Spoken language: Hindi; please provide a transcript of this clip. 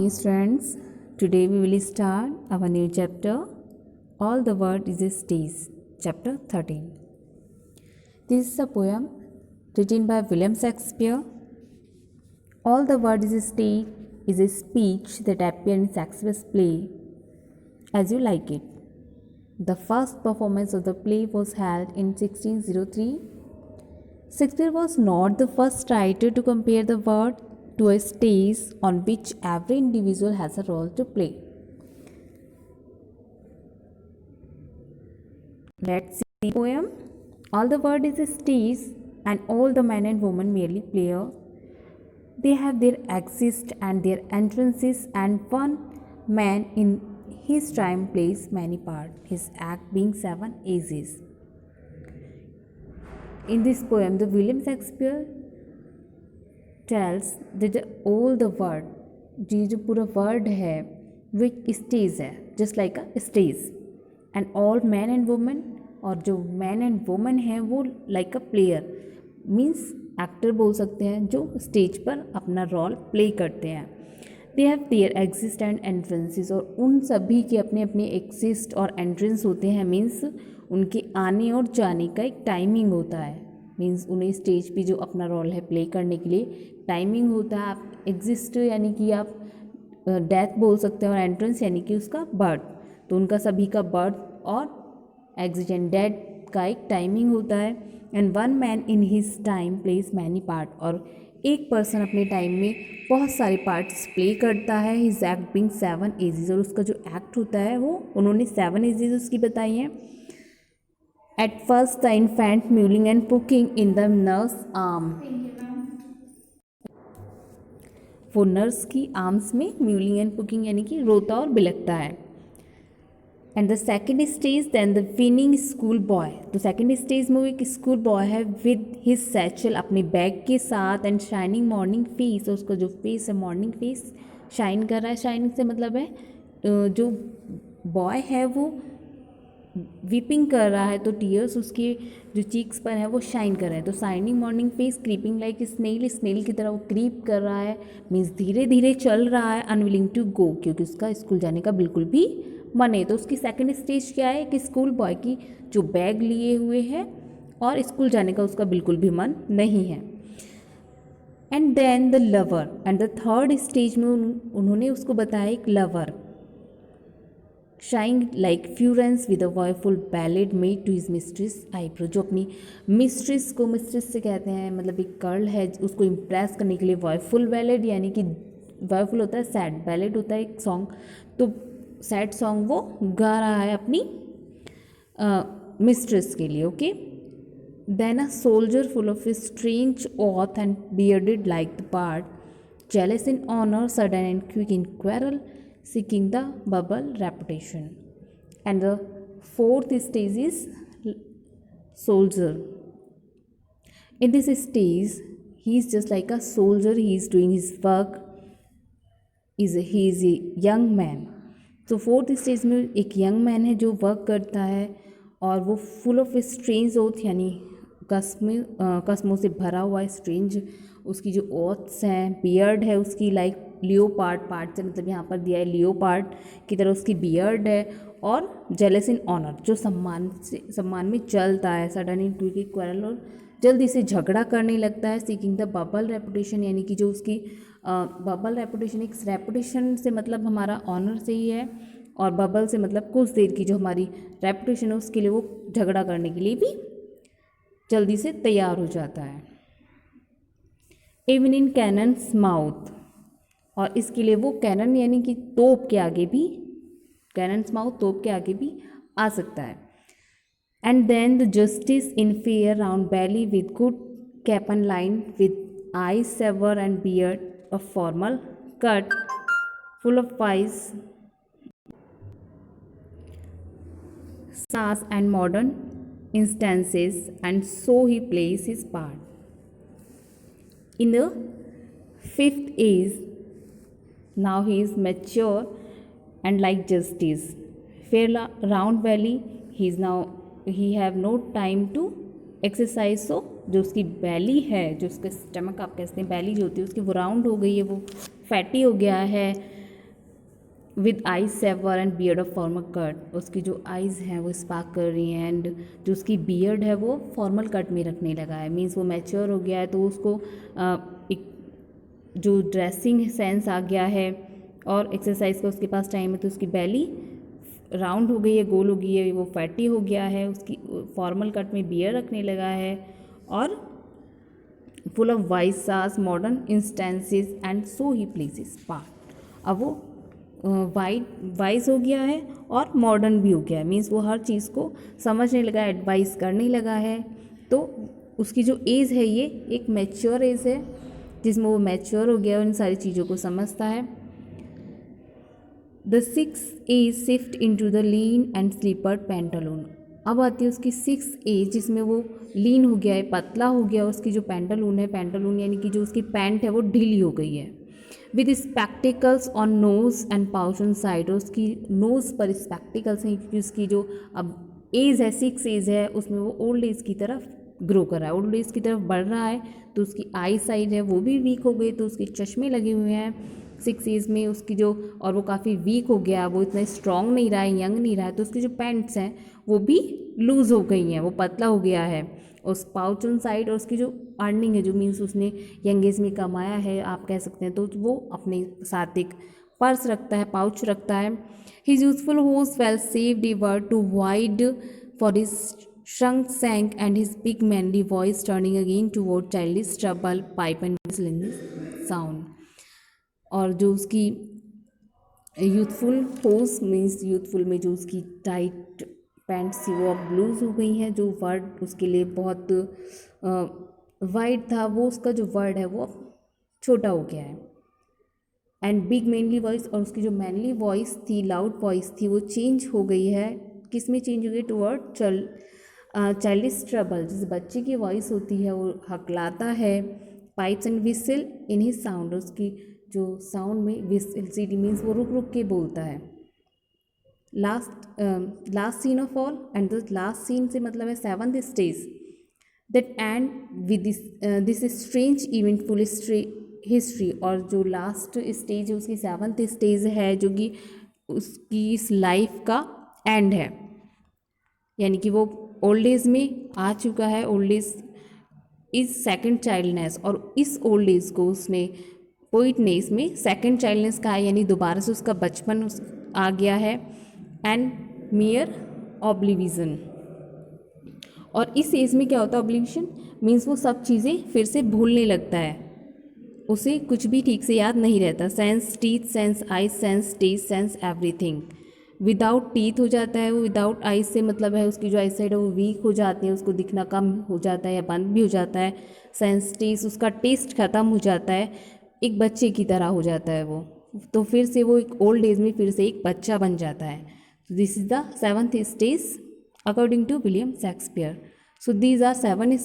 Yes, friends, today we will start our new chapter. All the world is a stage, chapter 13. This is a poem written by William Shakespeare. All the world is a stage is a speech that appears in Shakespeare's play As You Like It. The first performance of the play was held in 1603. Shakespeare was not the first writer to compare the world to a stage on which every individual has a role to play. Let's see the poem. All the world is a stage, and all the men and women merely players. They have their exist and their entrances, and one man in his time plays many parts, his act being 7 ages. In this poem, the William Shakespeare tells that all the world, जो पूरा वर्ड है वो एक स्टेज है, just like a stage, and all man and women, और जो मैन एंड वुमेन है वो like a player, means actor बोल सकते हैं, जो स्टेज पर अपना रोल प्ले करते हैं. They have their exist and entrances, और उन सभी के अपने अपने एग्जिस्ट और एंट्रेंस होते हैं, मीन्स उनके आने और जाने का एक टाइमिंग होता है. मीन्स उन्हें स्टेज पे जो अपना रोल है प्ले करने के लिए टाइमिंग होता है. आप एग्जिस्ट यानी कि आप डेथ बोल सकते हैं, और एंट्रेंस यानी कि उसका बर्थ. तो उनका सभी का बर्थ और एग्जिस्ट एंड डेथ का एक टाइमिंग होता है. And one man in his time place many part, और एक पर्सन अपने टाइम में बहुत सारे पार्ट्स प्ले करता है. हिज एक्ट बिंग 7 एजेस, और उसका जो एक्ट होता है वो उन्होंने 7 एजेस उसकी बताई हैं. At first, the infant mewling and puking in the nurse arm. वो नर्स की आर्म्स में म्यूलिंग एंड पुकिंग यानी कि रोता और बिलकता है. And the second stage then the whining school boy. तो सेकेंड स्टेज में वो एक स्कूल बॉय है विद हिज सैचल, अपने बैग के साथ, एंड शाइनिंग मॉर्निंग फेस, और उसका जो फेस है मॉर्निंग फेस शाइन कर रहा है. शाइनिंग से मतलब है जो बॉय है वो वीपिंग कर रहा है, तो टीयर्स उसके जो चीक्स पर है वो शाइन कर रहे हैं. तो shining morning face, creeping like snail, snail की तरह वो क्रीप कर रहा है, मीन्स धीरे धीरे चल रहा है. अनविलिंग टू गो, क्योंकि उसका स्कूल जाने का बिल्कुल भी मन है. तो उसकी सेकंड स्टेज क्या है कि स्कूल बॉय की जो बैग लिए हुए है और स्कूल जाने का उसका बिल्कुल भी मन नहीं है. And then the lover, and the third stage में उन्होंने उसको बताया एक lover, sighing like furnace with a woeful ballad made to his mistress eyebrow. जो अपनी मिस्ट्रेस को, मिस्ट्रेस से कहते हैं मतलब एक गर्ल है, उसको इम्प्रेस करने के लिए वॉयफुल बैलेड, यानी कि वॉयफुल होता है सैड, बैलेड होता है एक सॉन्ग, तो सैड सॉन्ग वो गा रहा है अपनी मिस्ट्रेस के लिए. Okay. Then a soldier full of strange oath and bearded like the pard, jealous in honor, sudden and quick in quarrel, seeking the bubble reputation. And the fourth stage is soldier. In this stage, he is just like a soldier. He is doing his work. He is a young man. तो फोर्थ स्टेज में एक यंग मैन है जो वर्क करता है, और वो फुल ऑफ स्ट्रेंज ओथ, यानी कस्मों से भरा हुआ स्ट्रेंज उसकी जो ओथ्स हैं. बियर्ड है उसकी लाइक लियोपार्ड, पार्ट से मतलब यहाँ पर दिया है लियोपार्ड की तरह उसकी बियर्ड है. और जेलस इन ऑनर, जो सम्मान में चलता है. सडन इन टू की क्वारल, और जल्दी से झगड़ा करने लगता है. सीकिंग द बबल रेपुटेशन, यानी कि जो उसकी बबल रेपुटेशन, एक रेपुटेशन से मतलब हमारा ऑनर से ही है, और बबल से मतलब कुछ देर की जो हमारी रेपुटेशन है उसके लिए वो झगड़ा करने के लिए भी जल्दी से तैयार हो जाता है. इवन इन कैनन्स माउथ, और इसके लिए वो कैनन यानी कि तोप के आगे भी, कैनन्स माउथ तोप के आगे भी आ सकता है. And then the justice in fair round belly with good cap and line with eye severe and beard a formal cut full of wise sass and modern instances, and so he plays his part. In the fifth age, now he is mature and like justice. Fair round valley, he have no time to exercise. So जो उसकी बैली है, जो उसका स्टमक आप कहते हैं बैली जो होती है उसकी, वो राउंड हो गई है, वो फैटी हो गया है. With eyes severe and beard of formal cut, उसकी जो आइज़ हैं वो स्पार्क कर रही हैं एंड जो उसकी बियर्ड है वो फॉर्मल कट में रखने लगा है, मीन्स वो मैच्योर हो गया है, तो उसको एक जो ड्रेसिंग सेंस आ गया है और एक्सरसाइज का उसके पास टाइम है, तो उसकी बेली राउंड हो गई है, गोल हो गई है, वो फैटी हो गया है, उसकी फॉर्मल कट में बियर रखने लगा है और फुल ऑफ वाइस सास modern instances and so he pleases part. अब वो वाइस हो गया है और मॉडर्न भी हो गया है, मीन्स वो हर चीज़ को समझने लगा, एडवाइस करने लगा है। तो उसकी जो एज है ये एक मैच्योर एज है जिसमें वो मैच्योर हो गया और इन सारी चीज़ों को समझता है। The 6th age shift into the lean and slippered pantaloon. अब आती है उसकी 6th एज जिसमें वो लीन हो गया है, पतला हो गया, उसकी जो पेंटालून है, पेंटालून यानी कि जो उसकी पैंट है वो ढीली हो गई है। With spectacles on nose and pouch on side, उसकी नोज़ पर स्पेक्टिकल्स हैं क्योंकि उसकी जो अब एज है 6 एज है उसमें वो ओल्ड एज की तरफ ग्रो कर रहा है, ओल्ड एज की तरफ बढ़ रहा है, तो उसकी आई साइड है वो भी वीक हो गई, तो उसके चश्मे लगे हुए हैं 6 एज में उसकी जो, और वो काफ़ी वीक हो गया, वो इतना स्ट्रॉन्ग नहीं रहा है, यंग नहीं रहा है, तो उसकी जो पैंट्स हैं वो भी लूज़ हो गई हैं, वो पतला हो गया है। उस पाउच ऑन साइड और उसकी जो अर्निंग है, जो मीन्स उसने यंग एज में कमाया है आप कह सकते हैं, तो वो अपने साथ एक पर्स रखता है, पाउच रखता है। His useful hose well saved a word too wide for his shrunk sank and his big manly voice turning again toward childish trouble pipe and whistle in the sound। और जो उसकी यूथफुल होस मीन्स यूथफुल में जो उसकी टाइट पैंट्स थी वो अब लूज़ हो गई हैं, जो वर्ड उसके लिए बहुत वाइड था वो उसका जो वर्ड है वो छोटा हो गया है। एंड बिग मैनली वॉइस, और उसकी जो मैनली वॉइस थी, लाउड वॉइस थी, वो चेंज हो गई है, किस में चेंज हो गई, टुवर्ड चाइल्डिश ट्रबल, जिस बच्चे की वॉइस होती है वो हकलाता है, pipes and whistle in his sound, उसकी जो साउंड में विसल सीटी मीन्स वो रुक रुक के बोलता है। Last scene of all, and the last scene से मतलब है 7th stage that end with this strange eventful history, और जो लास्ट स्टेज है उसकी 7th स्टेज है जो कि उसकी इस लाइफ का एंड है, यानी कि वो ओल्ड एज में आ चुका है, ओल्ड एज इज सेकेंड चाइल्डनेस, और इस ओल्ड एज को उसने पोइट ने इसमें सेकेंड चाइल्डनेस कहा है, यानी दोबारा से उसका बचपन आ गया है, एंड मियर ऑब्लिविजन। और इस एज में क्या होता है ऑब्लिविशन मीन्स वो सब चीज़ें फिर से भूलने लगता है, उसे कुछ भी ठीक से याद नहीं रहता। Sans teeth, sans eyes, sans taste, sans everything. Without teeth हो जाता है वो, विदाउट आइज से मतलब है उसकी जो आई साइड है वो वीक हो जाती है, उसको दिखना कम हो जाता है या बंद भी हो जाता है। सेंस टेस्ट, उसका टेस्ट ख़त्म हो जाता है, एक बच्चे की तरह हो जाता है वो, तो फिर से वो एक ओल्ड एज में फिर से एक बच्चा बन जाता है। This is the 7th stage according to William Shakespeare. So these are 7